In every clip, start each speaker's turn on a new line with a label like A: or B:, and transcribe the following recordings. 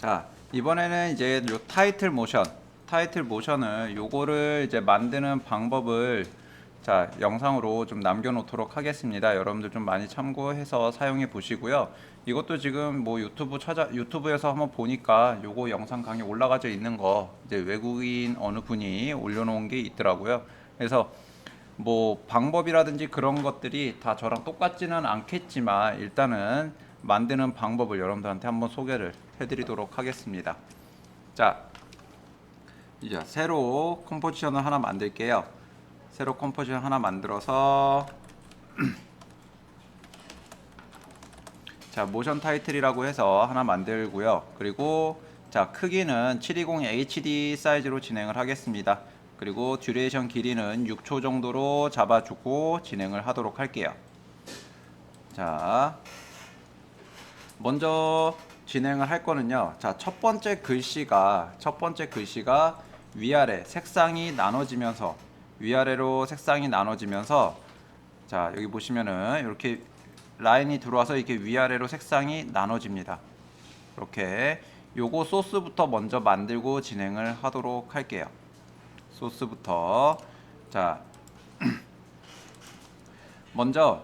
A: 자, 이번에는 이제 요 타이틀 모션을 요거를 이제 만드는 방법을 자, 영상으로 좀 남겨놓도록 하겠습니다. 여러분들 좀 많이 참고해서 사용해 보시고요. 이것도 지금 뭐 유튜브에서 한번 보니까 요거 영상 강의 올라가져 있는 거 이제 외국인 어느 분이 올려놓은 게 있더라고요. 그래서 뭐 방법이라든지 그런 것들이 다 저랑 똑같지는 않겠지만 일단은 만드는 방법을 여러분들한테 한번 소개를 해드리도록 하겠습니다. 자, 이제 새로 컴포지션을 하나 만들게요. 새로 컴포지션 하나 만들어서 자, 모션 타이틀이라고 해서 하나 만들고요. 그리고 자, 크기는 720 HD 사이즈로 진행을 하겠습니다. 그리고 듀레이션 길이는 6초 정도로 잡아주고 진행을 하도록 할게요. 자, 먼저 진행을 할 거는요. 자, 첫 번째 글씨가 위아래 색상이 나눠지면서 위아래로 색상이 나눠지면서 자, 여기 보시면은 이렇게 라인이 들어와서 이렇게 위아래로 색상이 나눠집니다. 이렇게 요거 소스부터 먼저 만들고 진행을 하도록 할게요. 소스부터 자 먼저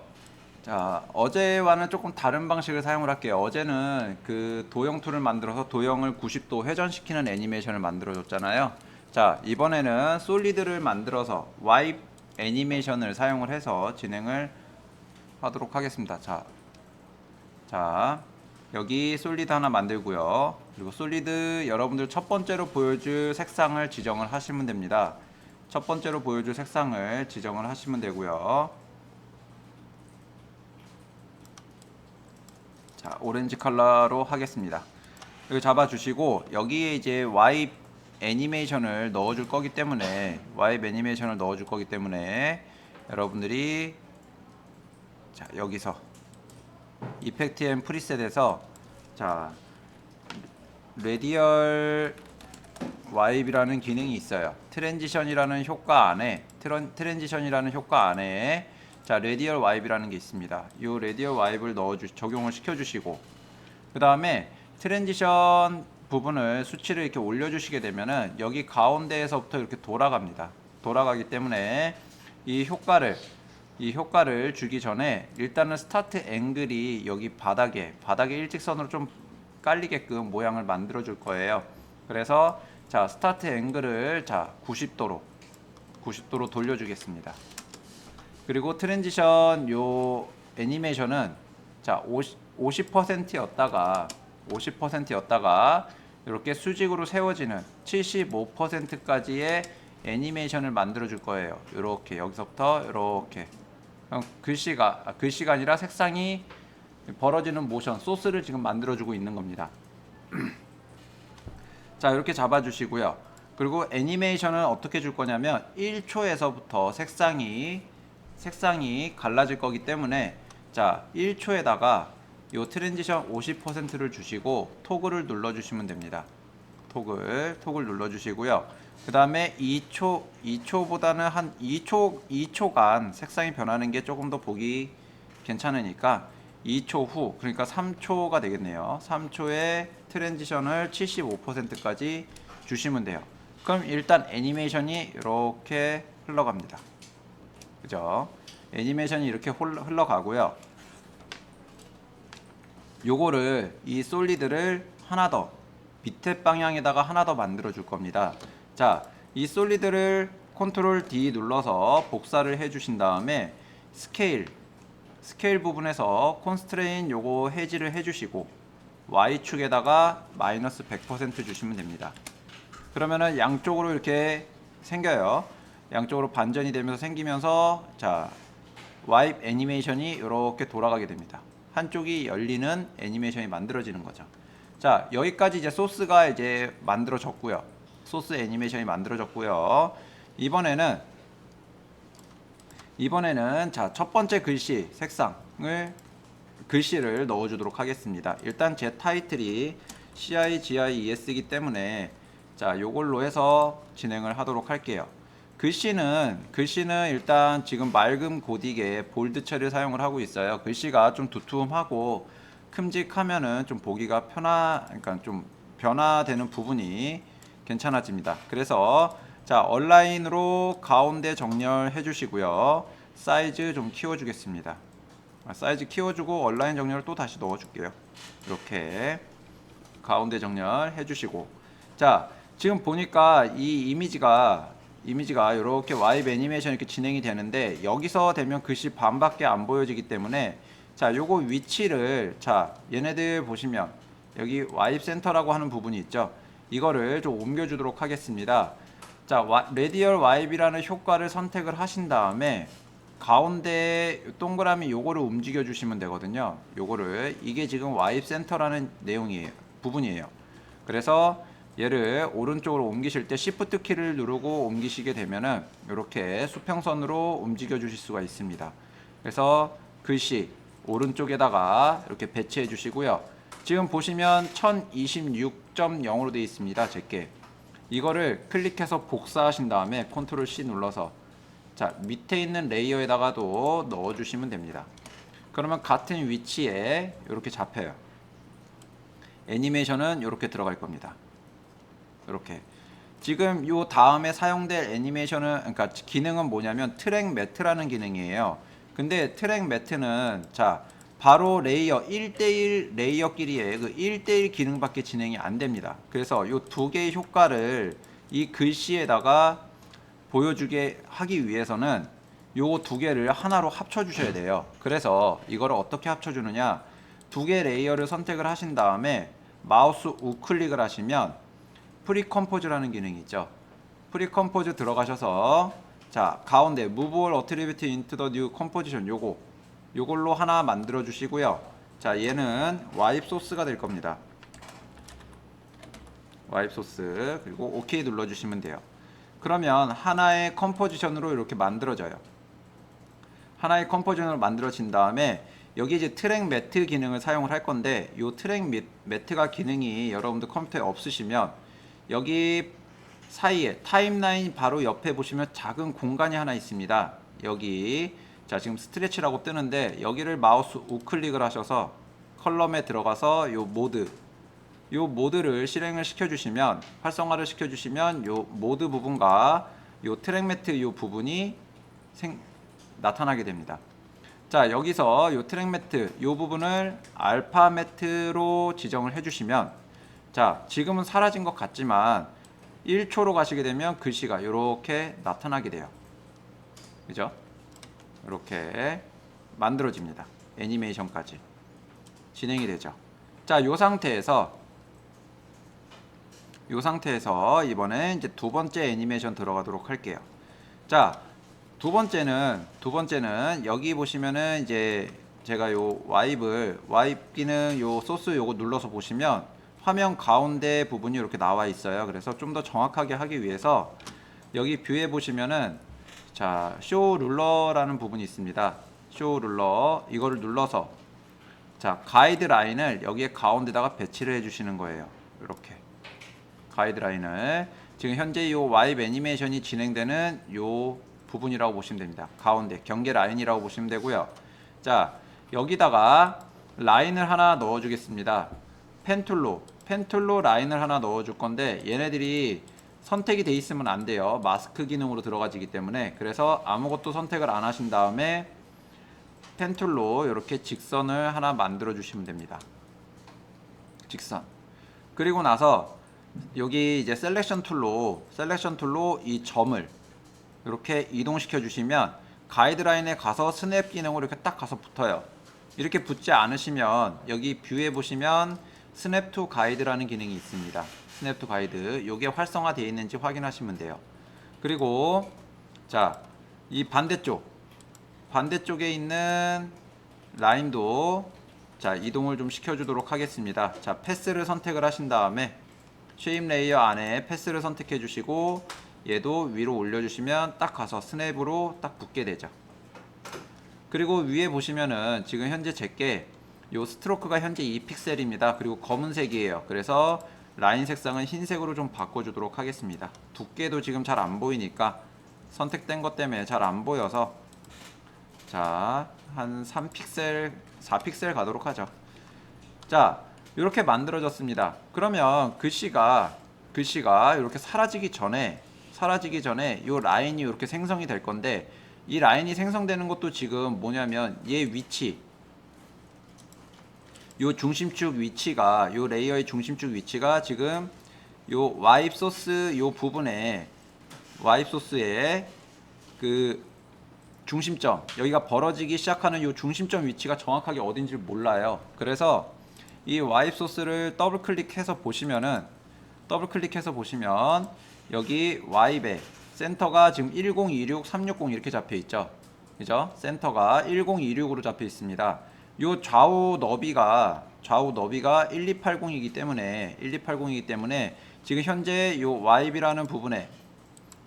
A: 자 어제와는 조금 다른 방식을 사용을 할게요. 어제는 그 도형 툴을 만들어서 도형을 90도 회전시키는 애니메이션을 만들어 줬잖아요. 자, 이번에는 솔리드를 만들어서 와입 애니메이션을 사용을 해서 진행을 하도록 하겠습니다. 자, 여기 솔리드 하나 만들고요. 그리고 솔리드 여러분들 첫 번째로 보여줄 색상을 지정을 하시면 됩니다. 첫 번째로 보여줄 색상을 지정을 하시면 되고요. 자, 오렌지 컬러로 하겠습니다. 여기 잡아주시고 여기에 이제 와입 애니메이션을 넣어줄 거기 때문에 여러분들이 자, 여기서 이펙트 앤 프리셋에서 자, 레디얼 와입이라는 기능이 있어요. 트랜지션이라는 효과 안에 자, 레디얼 와입이라는 게 있습니다. 이 레디얼 와입을 적용을 시켜주시고 그 다음에 트랜지션 부분을 수치를 이렇게 올려주시게 되면은 여기 가운데에서부터 이렇게 돌아갑니다. 돌아가기 때문에 이 효과를 주기 전에 일단은 스타트 앵글이 여기 바닥에 일직선으로 좀 깔리게끔 모양을 만들어 줄 거예요. 그래서 자, 스타트 앵글을 자, 90도로 돌려주겠습니다. 그리고 트랜지션 요 애니메이션은 자, 50%였다가 이렇게 수직으로 세워지는 75%까지의 애니메이션을 만들어 줄 거예요. 이렇게 여기서부터 이렇게 글씨가 아니라 색상이 벌어지는 모션 소스를 지금 만들어 주고 있는 겁니다. 자, 이렇게 잡아 주시고요. 그리고 애니메이션은 어떻게 줄 거냐면 1초에서부터 색상이 갈라질 거기 때문에 자, 1초에다가 요 트랜지션 50%를 주시고 토글을 눌러 주시면 됩니다. 토글 눌러 주시고요. 그 다음에 2초보다는 한 2초간 색상이 변하는 게 조금 더 보기 괜찮으니까 2초 후, 그러니까 3초가 되겠네요. 3초에 트랜지션을 75%까지 주시면 돼요. 그럼 일단 애니메이션이 이렇게 흘러갑니다. 그죠? 애니메이션이 이렇게 흘러가고요. 요거를 이 솔리드를 하나 더 밑에 방향에다가 하나 더 만들어 줄 겁니다. 자, 이 솔리드를 컨트롤 D 눌러서 복사를 해 주신 다음에 스케일 부분에서 콘스트레인 요거 해지를 해 주시고 Y축에다가 마이너스 100% 주시면 됩니다. 그러면은 양쪽으로 이렇게 생겨요. 양쪽으로 반전이 되면서 생기면서 자, 와입 애니메이션이 이렇게 돌아가게 됩니다. 한쪽이 열리는 애니메이션이 만들어지는 거죠. 자, 여기까지 이제 소스가 이제 만들어졌고요. 소스 애니메이션이 만들어졌고요. 이번에는 자, 첫 번째 글씨를 넣어주도록 하겠습니다. 일단 제 타이틀이 CIGIES이기 때문에 자, 요걸로 해서 진행을 하도록 할게요. 글씨는 일단 지금 맑은 고딕에 볼드 처리를 사용을 하고 있어요. 글씨가 좀 두툼하고 큼직하면은 좀 보기가 그러니까 좀 변화되는 부분이 괜찮아집니다. 그래서 자, 얼라인으로 가운데 정렬해 주시고요. 사이즈 좀 키워 주겠습니다. 사이즈 키워주고 얼라인 정렬을 또 다시 넣어줄게요. 이렇게 가운데 정렬 해주시고, 자, 지금 보니까 이 이미지가 이렇게 와이프 애니메이션 이렇게 진행이 되는데, 여기서 되면 글씨 반밖에 안 보여지기 때문에, 자, 요거 위치를, 자, 얘네들 보시면 여기 와이프 센터라고 하는 부분이 있죠. 이거를 좀 옮겨주도록 하겠습니다. 자, 레디얼 와이프라는 효과를 선택을 하신 다음에 가운데 동그라미 요거를 움직여 주시면 되거든요. 요거를, 이게 지금 와이프 센터라는 내용이에요. 부분이에요. 그래서 얘를 오른쪽으로 옮기실 때 Shift 키를 누르고 옮기시게 되면은 이렇게 수평선으로 움직여 주실 수가 있습니다. 그래서 글씨 오른쪽에다가 이렇게 배치해 주시고요. 지금 보시면 1026.0으로 되어 있습니다. 제게 이거를 클릭해서 복사하신 다음에 Ctrl C 눌러서, 자, 밑에 있는 레이어에다가도 넣어주시면 됩니다. 그러면 같은 위치에 이렇게 잡혀요. 애니메이션은 이렇게 들어갈 겁니다. 이렇게. 지금 요 다음에 사용될 애니메이션은, 그러니까 기능은 뭐냐면 트랙 매트라는 기능이에요. 근데 트랙 매트는, 자, 바로 레이어 1대1 레이어끼리의 그 1대1 기능밖에 진행이 안 됩니다. 그래서 요 두 개의 효과를 이 글씨에다가 보여주게 하기 위해서는 요 두 개를 하나로 합쳐 주셔야 돼요. 그래서 이거를 어떻게 합쳐 주느냐, 두 개 레이어를 선택을 하신 다음에 마우스 우클릭을 하시면 프리컴포즈라는 기능이 있죠. 프리컴포즈 들어가셔서, 자, 가운데 Move all attribute into the new composition, 요걸로 하나 만들어 주시고요. 자, 얘는 와이프 소스가 될 겁니다. 와이프 소스. 그리고 OK 눌러 주시면 돼요. 그러면 하나의 컴포지션으로 이렇게 만들어져요. 하나의 컴포지션으로 만들어진 다음에 여기 이제 트랙 매트 기능을 사용을 할 건데, 이 트랙 매트가 기능이 여러분들 컴퓨터에 없으시면 여기 사이에 타임라인 바로 옆에 보시면 작은 공간이 하나 있습니다. 여기, 자, 지금 스트레치라고 뜨는데 여기를 마우스 우클릭을 하셔서 컬럼에 들어가서 요 모드를 실행을 시켜주시면, 활성화를 시켜주시면 요 모드 부분과 요 트랙 매트 요 부분이 나타나게 됩니다. 자, 여기서 요 트랙 매트 요 부분을 알파 매트로 지정을 해주시면, 자, 지금은 사라진 것 같지만 1초로 가시게 되면 글씨가 이렇게 나타나게 돼요. 그죠? 이렇게 만들어집니다. 애니메이션까지 진행이 되죠. 자, 요 상태에서 이번에 이제 두 번째 애니메이션 들어가도록 할게요. 자, 두 번째는 여기 보시면은 이제 제가 요 와이프 기능 요 소스 요거 눌러서 보시면 화면 가운데 부분이 이렇게 나와 있어요. 그래서 좀 더 정확하게 하기 위해서 여기 뷰에 보시면은, 자, 쇼 룰러라는 부분이 있습니다. 쇼 룰러, 이거를 눌러서, 자, 가이드라인을 여기에 가운데다가 배치를 해주시는 거예요. 이렇게 가이드라인을, 지금 현재 이 와이프 애니메이션이 진행되는 요 부분이라고 보시면 됩니다. 가운데 경계 라인이라고 보시면 되고요. 자, 여기다가 라인을 하나 넣어 주겠습니다. 펜툴로 라인을 하나 넣어 줄 건데, 얘네들이 선택이 돼 있으면 안 돼요. 마스크 기능으로 들어가지기 때문에. 그래서 아무것도 선택을 안 하신 다음에 펜툴로 이렇게 직선을 하나 만들어 주시면 됩니다. 직선. 그리고 나서 여기 이제 셀렉션 툴로 이 점을 이렇게 이동시켜 주시면 가이드라인에 가서 스냅 기능으로 이렇게 딱 가서 붙어요. 이렇게 붙지 않으시면 여기 뷰에 보시면 스냅 투 가이드라는 기능이 있습니다. 스냅 투 가이드, 요게 활성화되어 있는지 확인하시면 돼요. 그리고, 자, 이 반대쪽에 있는 라인도, 자, 이동을 좀 시켜주도록 하겠습니다. 자, 패스를 선택을 하신 다음에 쉐입 레이어 안에 패스를 선택해 주시고, 얘도 위로 올려주시면 딱 가서 스냅으로 딱 붙게 되죠. 그리고 위에 보시면은 지금 현재 제게 요 스트로크가 현재 2픽셀입니다. 그리고 검은색이에요. 그래서 라인 색상은 흰색으로 좀 바꿔주도록 하겠습니다. 두께도 지금 잘 안 보이니까, 선택된 것 때문에 잘 안 보여서, 자, 한 3픽셀, 4픽셀 가도록 하죠. 자, 이렇게 만들어졌습니다. 그러면 글씨가 이렇게 사라지기 전에 이 라인이 이렇게 생성이 될 건데, 이 라인이 생성되는 것도 지금 뭐냐면 얘 위치, 요 중심축 위치가, 요 레이어의 중심축 위치가 지금 요 와입 소스 요 부분에, 와입 소스의 그 중심점, 여기가 벌어지기 시작하는 요 중심점 위치가 정확하게 어딘지 몰라요. 그래서 이 와입 소스를 더블 클릭해서 보시면 여기 와입의 센터가 지금 1026, 360 이렇게 잡혀 있죠. 그죠? 센터가 1026으로 잡혀 있습니다. 요 좌우 너비가 1280이기 때문에 지금 현재 요 와입이라는 부분에,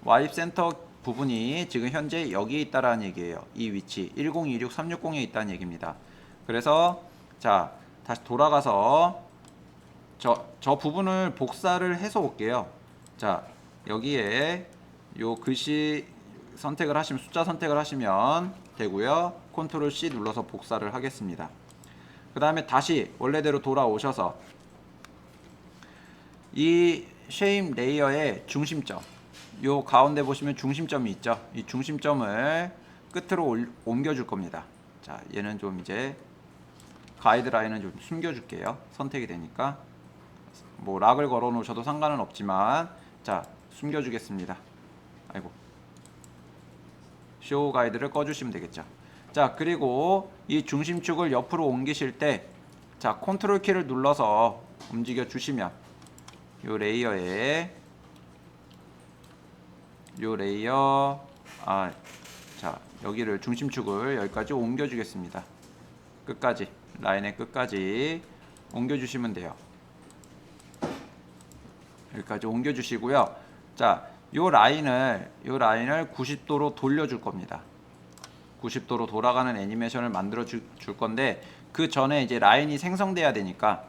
A: 와입 센터 부분이 지금 현재 여기에 있다라는 얘기예요. 이 위치 1026, 360에 있다는 얘기입니다. 그래서 자, 다시 돌아가서 저 부분을 복사를 해서 올게요. 자, 여기에 요 글씨 선택을 하시면, 숫자 선택을 하시면 되고요. 컨트롤 C 눌러서 복사를 하겠습니다. 그 다음에 다시 원래대로 돌아오셔서 이 쉐임 레이어의 중심점, 요 가운데 보시면 중심점이 있죠. 이 중심점을 끝으로 옮겨 줄 겁니다. 자, 얘는 좀 이제 가이드라인은 좀 숨겨 줄게요. 선택이 되니까 뭐 락을 걸어 놓으셔도 상관은 없지만, 자, 숨겨 주겠습니다. 아이고, 쇼 가이드를 꺼 주시면 되겠죠. 자, 그리고 이 중심축을 옆으로 옮기실 때, 자, 컨트롤 키를 눌러서 움직여 주시면 요 레이어에, 자, 여기를 중심축을 여기까지 옮겨 주겠습니다. 끝까지, 라인의 끝까지 옮겨 주시면 돼요. 여기까지 옮겨 주시고요. 자, 요 라인을 90도로 돌려 줄 겁니다. 90도로 돌아가는 애니메이션을 만들어 줄 건데, 그 전에 이제 라인이 생성이 돼야 되니까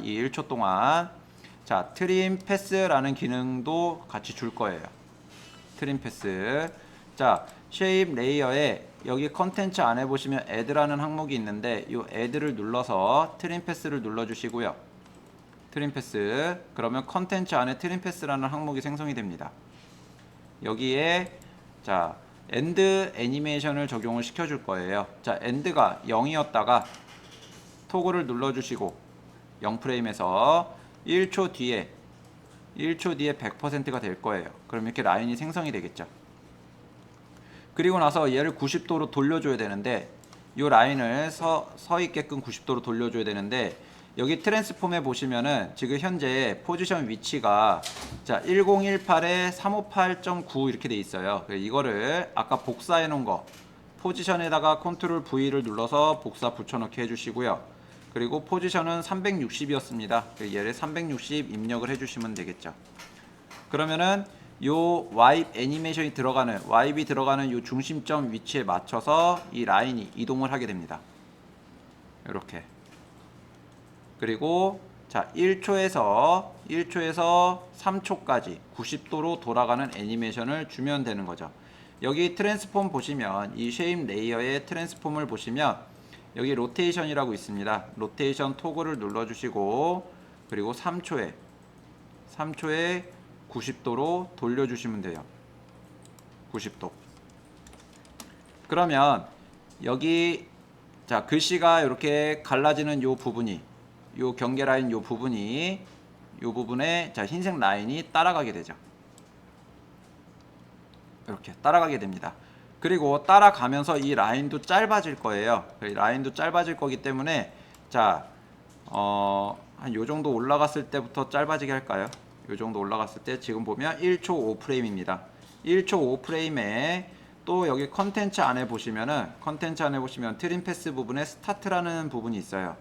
A: 이 1초 동안, 자, 트림 패스라는 기능도 같이 줄 거예요. 트림 패스. 자, 쉐입 레이어에 여기 컨텐츠 안에 보시면 애드라는 항목이 있는데, 이 애드를 눌러서 트림 패스를 눌러 주시고요. 트림 패스. 그러면 컨텐츠 안에 트림 패스라는 항목이 생성이 됩니다. 여기에 자, 엔드 애니메이션을 적용을 시켜 줄 거예요. 자, 엔드가 0이었다가 토글을 눌러 주시고 0프레임에서 1초 뒤에 100%가 될 거예요. 그럼 이렇게 라인이 생성이 되겠죠. 그리고 나서 얘를 90도로 돌려줘야 되는데, 이 라인을 서 있게끔 90도로 돌려줘야 되는데, 여기 트랜스폼에 보시면은 지금 현재 포지션 위치가, 자, 1018에 358.9 이렇게 돼 있어요. 이거를 아까 복사해 놓은 거 포지션에다가 컨트롤 V를 눌러서 복사 붙여넣기 해주시고요. 그리고 포지션은 360이었습니다. 얘를 360 입력을 해주시면 되겠죠. 그러면은 요 와입 애니메이션이 들어가는, 와입이 들어가는 요 중심점 위치에 맞춰서 이 라인이 이동을 하게 됩니다. 이렇게. 그리고 자, 1초에서 3초까지 90도로 돌아가는 애니메이션을 주면 되는 거죠. 여기 트랜스폼 보시면, 이 쉐입 레이어의 트랜스폼을 보시면 여기 로테이션이라고 있습니다. 로테이션 토글을 눌러 주시고, 그리고 3초에 90도로 돌려 주시면 돼요. 90도. 그러면 여기, 자, 글씨가 이렇게 갈라지는 요 부분이, 요 경계 라인 요 부분에, 자, 흰색 라인이 따라가게 되죠. 이렇게 따라가게 됩니다. 그리고 따라가면서 이 라인도 짧아질 거예요. 라인도 짧아질 거기 때문에, 자, 한 요 정도 올라갔을 때부터 짧아지게 할까요? 요 정도 올라갔을 때 지금 보면 1초 5프레임입니다. 1초 5프레임에 또 여기 컨텐츠 안에 보시면 트림 패스 부분에 스타트라는 부분이 있어요.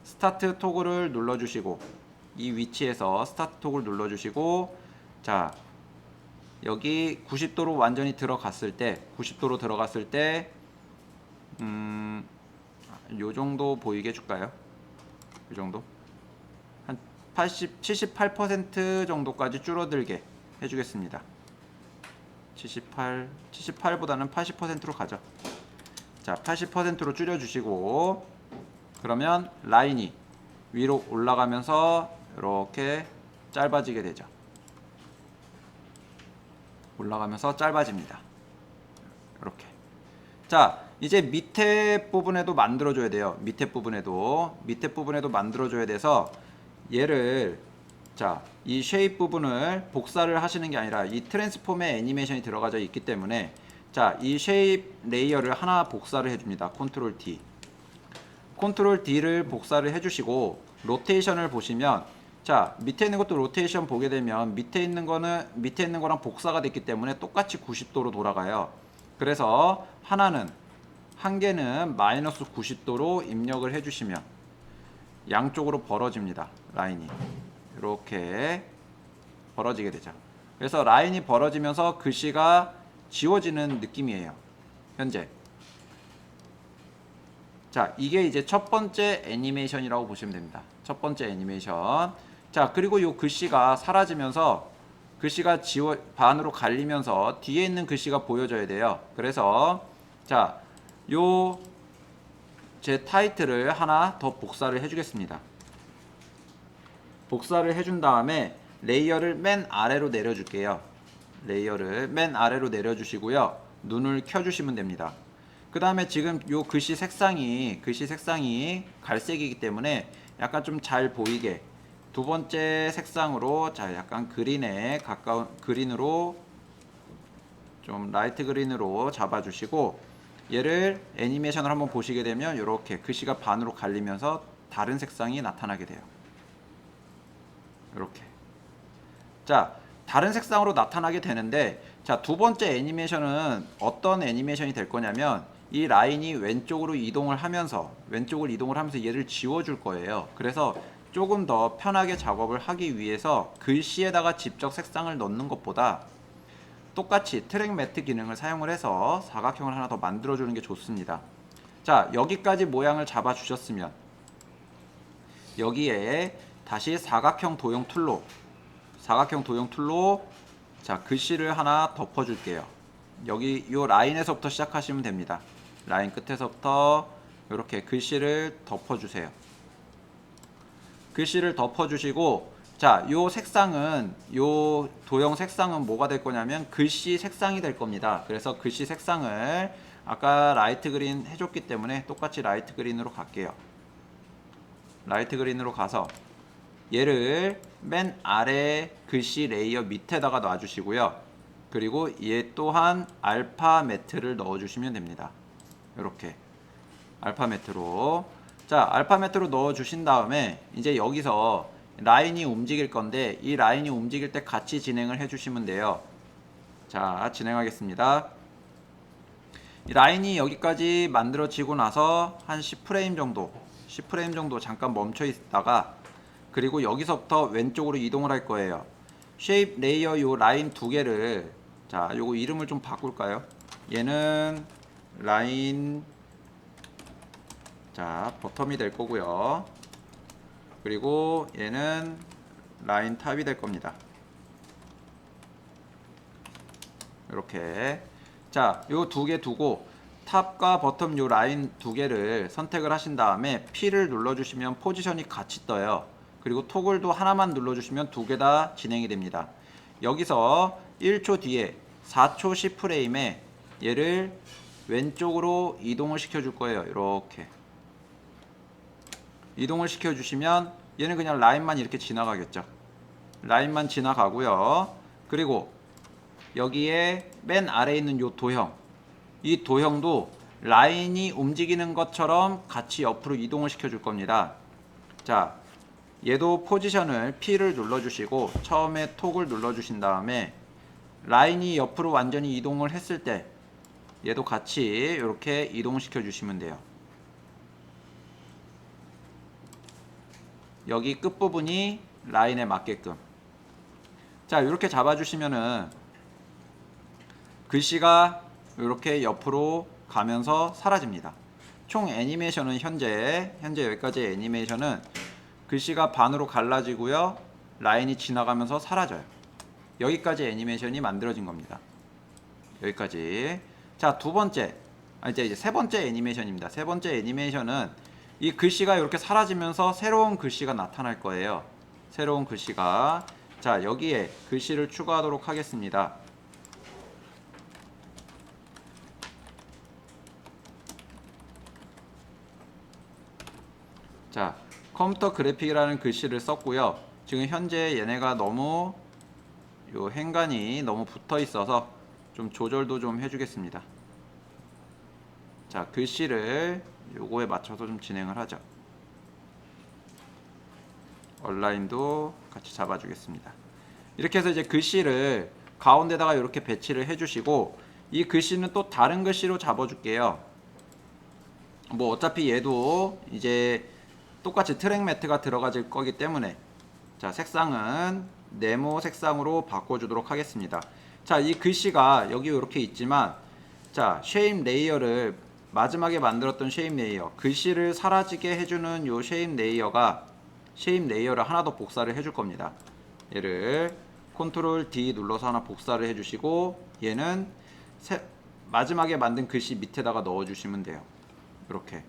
A: 스타트 토글을 눌러주시고, 이 위치에서 스타트 토글 눌러주시고, 자, 여기 90도로 완전히 들어갔을 때, 요 정도 보이게 해줄까요? 요 정도? 한 78% 정도까지 줄어들게 해주겠습니다. 78보다는 80%로 가죠. 자, 80%로 줄여주시고, 그러면 라인이 위로 올라가면서 이렇게 짧아지게 되죠. 올라가면서 짧아집니다. 이렇게. 자, 이제 밑에 부분에도 만들어줘야 돼요. 밑에 부분에도 만들어줘야 돼서 얘를, 자, 이 쉐입 부분을 복사를 하시는 게 아니라 이 트랜스폼에 애니메이션이 들어가져 있기 때문에, 자, 이 쉐입 레이어를 하나 복사를 해줍니다. 컨트롤 D. 컨트롤 D를 복사를 해주시고 로테이션을 보시면, 자, 밑에 있는 것도 로테이션 보게 되면 밑에 있는 거랑 복사가 됐기 때문에 똑같이 90도로 돌아가요. 그래서 한 개는 마이너스 90도로 입력을 해주시면 양쪽으로 벌어집니다. 라인이 이렇게 벌어지게 되죠. 그래서 라인이 벌어지면서 글씨가 지워지는 느낌이에요. 현재. 자, 이게 이제 첫 번째 애니메이션이라고 보시면 됩니다. 첫 번째 애니메이션. 자, 그리고 이 글씨가 사라지면서 글씨가 반으로 갈리면서 뒤에 있는 글씨가 보여져야 돼요. 그래서, 자, 요 제 타이틀을 하나 더 복사를 해주겠습니다. 복사를 해준 다음에 레이어를 맨 아래로 내려줄게요. 레이어를 맨 아래로 내려주시고요. 눈을 켜주시면 됩니다. 그 다음에 지금 요 글씨 색상이 갈색이기 때문에 약간 좀 잘 보이게 두 번째 색상으로, 자, 약간 그린에 가까운 그린으로, 좀 라이트 그린으로 잡아주시고, 얘를 애니메이션을 한번 보시게 되면 이렇게 글씨가 반으로 갈리면서 다른 색상이 나타나게 돼요. 이렇게. 자, 다른 색상으로 나타나게 되는데, 자, 두 번째 애니메이션은 어떤 애니메이션이 될 거냐면, 이 라인이 왼쪽으로 이동을 하면서 얘를 지워줄 거예요. 그래서 조금 더 편하게 작업을 하기 위해서 글씨에다가 직접 색상을 넣는 것보다 똑같이 트랙 매트 기능을 사용을 해서 사각형을 하나 더 만들어주는 게 좋습니다. 자, 여기까지 모양을 잡아 주셨으면 여기에 다시 사각형 도형 툴로 자, 글씨를 하나 덮어 줄게요. 여기 요 라인에서부터 시작하시면 됩니다. 라인 끝에서부터 이렇게 글씨를 덮어 주세요. 글씨를 덮어 주시고, 자, 요 도형 색상은 뭐가 될 거냐면 글씨 색상이 될 겁니다. 그래서 글씨 색상을 아까 라이트 그린 해줬기 때문에 똑같이 라이트 그린으로 갈게요. 라이트 그린으로 가서 얘를 맨 아래 글씨 레이어 밑에다가 놔주시고요. 그리고 얘 또한 알파 매트를 넣어주시면 됩니다. 이렇게 알파 매트로, 자, 알파 매트로 넣어주신 다음에 이제 여기서 라인이 움직일 건데 이 라인이 움직일 때 같이 진행을 해주시면 돼요. 자, 진행하겠습니다. 이 라인이 여기까지 만들어지고 나서 한 10프레임 정도 잠깐 멈춰 있다가, 그리고 여기서부터 왼쪽으로 이동을 할 거예요. 쉐입 레이어 요 라인 두 개를, 자, 요거 이름을 좀 바꿀까요? 얘는 라인, 자, 버텀이 될 거고요. 그리고 얘는 라인 탑이 될 겁니다. 이렇게. 자, 요 두 개 두고 탑과 버텀 요 라인 두 개를 선택을 하신 다음에 P를 눌러주시면 포지션이 같이 떠요. 그리고 토글도 하나만 눌러주시면 두 개 다 진행이 됩니다. 여기서 1초 뒤에 4초 10프레임에 얘를 왼쪽으로 이동을 시켜줄 거예요. 이렇게 이동을 시켜주시면 얘는 그냥 라인만 이렇게 지나가겠죠. 라인만 지나가고요. 그리고 여기에 맨 아래에 있는 요 도형, 이 도형도 라인이 움직이는 것처럼 같이 옆으로 이동을 시켜줄 겁니다. 자, 얘도 포지션을 P를 눌러주시고 처음에 톡을 눌러주신 다음에 라인이 옆으로 완전히 이동을 했을 때 얘도 같이 이렇게 이동시켜 주시면 돼요. 여기 끝부분이 라인에 맞게끔. 자, 이렇게 잡아주시면은 글씨가 이렇게 옆으로 가면서 사라집니다. 총 애니메이션은 현재 여기까지의 애니메이션은 글씨가 반으로 갈라지고요, 라인이 지나가면서 사라져요. 여기까지 애니메이션이 만들어진 겁니다. 여기까지. 자, 이제 세 번째 애니메이션입니다. 세 번째 애니메이션은 이 글씨가 이렇게 사라지면서 새로운 글씨가 나타날 거예요. 새로운 글씨가. 자, 여기에 글씨를 추가하도록 하겠습니다. 자, 컴퓨터 그래픽이라는 글씨를 썼고요. 지금 현재 얘네가 너무 요 행간이 너무 붙어 있어서 좀 조절도 좀 해주겠습니다. 자, 글씨를 요거에 맞춰서 좀 진행을 하죠. 얼라인도 같이 잡아주겠습니다. 이렇게 해서 이제 글씨를 가운데다가 이렇게 배치를 해주시고, 이 글씨는 또 다른 글씨로 잡아줄게요. 뭐 어차피 얘도 이제 똑같이 트랙 매트가 들어가질 거기 때문에, 자, 색상은 네모 색상으로 바꿔주도록 하겠습니다. 자, 이 글씨가 여기 이렇게 있지만, 자, 쉐입 레이어를 마지막에 만들었던 쉐입 레이어, 글씨를 사라지게 해주는 요 쉐입 레이어를 하나 더 복사를 해줄 겁니다. 얘를 컨트롤 D 눌러서 하나 복사를 해주시고, 얘는 마지막에 만든 글씨 밑에다가 넣어주시면 돼요. 이렇게.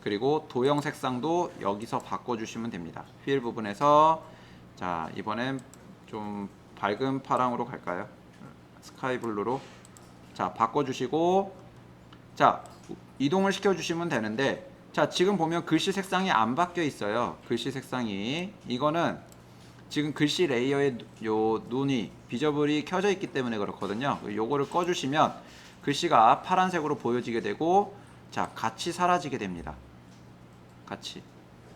A: 그리고 도형 색상도 여기서 바꿔주시면 됩니다. 휠 부분에서, 자, 이번엔 좀 밝은 파랑으로 갈까요? 스카이 블루로. 자, 바꿔주시고, 자, 이동을 시켜주시면 되는데, 자, 지금 보면 글씨 색상이 안 바뀌어 있어요. 글씨 색상이. 이거는 지금 글씨 레이어에 요 눈이 비저블이 켜져 있기 때문에 그렇거든요. 요거를 꺼주시면 글씨가 파란색으로 보여지게 되고, 자, 같이 사라지게 됩니다. 같이.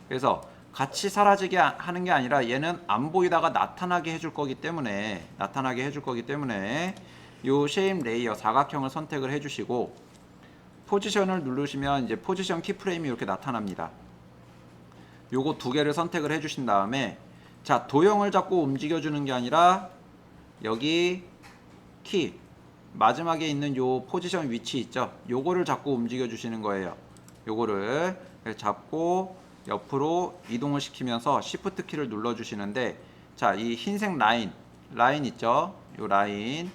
A: 그래서 같이 사라지게 하는 게 아니라 얘는 안 보이다가 나타나게 해줄 거기 때문에 요 쉐입 레이어 사각형을 선택을 해주시고, 포지션을 누르시면 이제 포지션 키프레임이 이렇게 나타납니다. 요거 두 개를 선택을 해주신 다음에, 자, 도형을 잡고 움직여주는 게 아니라 여기 키 마지막에 있는 요 포지션 위치 있죠? 요거를 잡고 움직여 주시는 거예요. 요거를 잡고 옆으로 이동을 시키면서 Shift 키를 눌러 주시는데, 자, 이 흰색 라인 있죠? 요 라인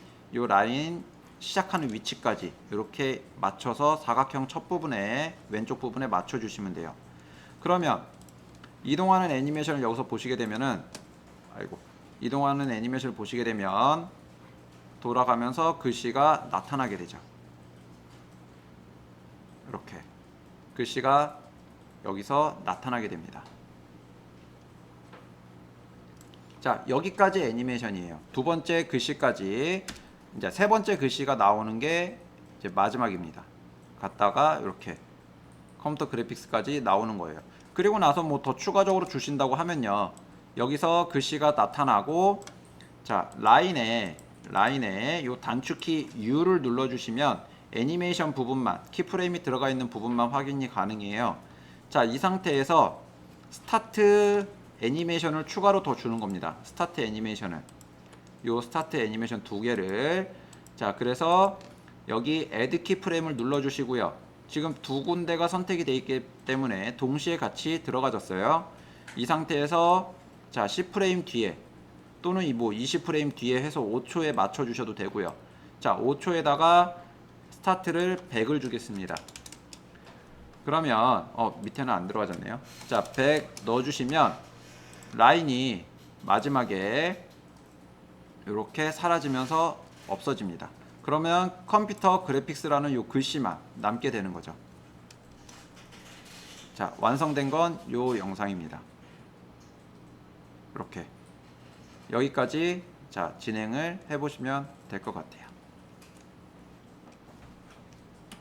A: 시작하는 위치까지 이렇게 맞춰서 사각형 첫 부분에 왼쪽 부분에 맞춰 주시면 돼요. 그러면 이동하는 애니메이션을 여기서 보시게 되면은, 이동하는 애니메이션을 보시게 되면 돌아가면서 글씨가 나타나게 되죠. 이렇게 글씨가 여기서 나타나게 됩니다. 자, 여기까지 애니메이션이에요. 두 번째 글씨까지. 이제 세 번째 글씨가 나오는 게 이제 마지막입니다. 갔다가 이렇게 컴퓨터 그래픽스까지 나오는 거예요. 그리고 나서 뭐 더 추가적으로 주신다고 하면요, 여기서 글씨가 나타나고, 자, 라인에 요 단축키 U를 눌러주시면 애니메이션 부분만, 키프레임이 들어가 있는 부분만 확인이 가능해요. 자, 이 상태에서 스타트 애니메이션을 추가로 더 주는 겁니다. 스타트 애니메이션을, 요 스타트 애니메이션 두 개를, 자, 그래서 여기 애드 키프레임을 눌러주시고요. 지금 두 군데가 선택이 되어 있기 때문에 동시에 같이 들어가졌어요. 이 상태에서, 자, 10프레임 뒤에 또는 20프레임 뒤에 해서 5초에 맞춰 주셔도 되고요. 자, 5초에다가 스타트를 100을 주겠습니다. 그러면 밑에는 안 들어가졌네요. 자, 100 넣어 주시면 라인이 마지막에 이렇게 사라지면서 없어집니다. 그러면 컴퓨터 그래픽스라는 요 글씨만 남게 되는 거죠. 자, 완성된 건 요 영상입니다. 이렇게 여기까지, 자, 진행을 해보시면 될 것 같아요.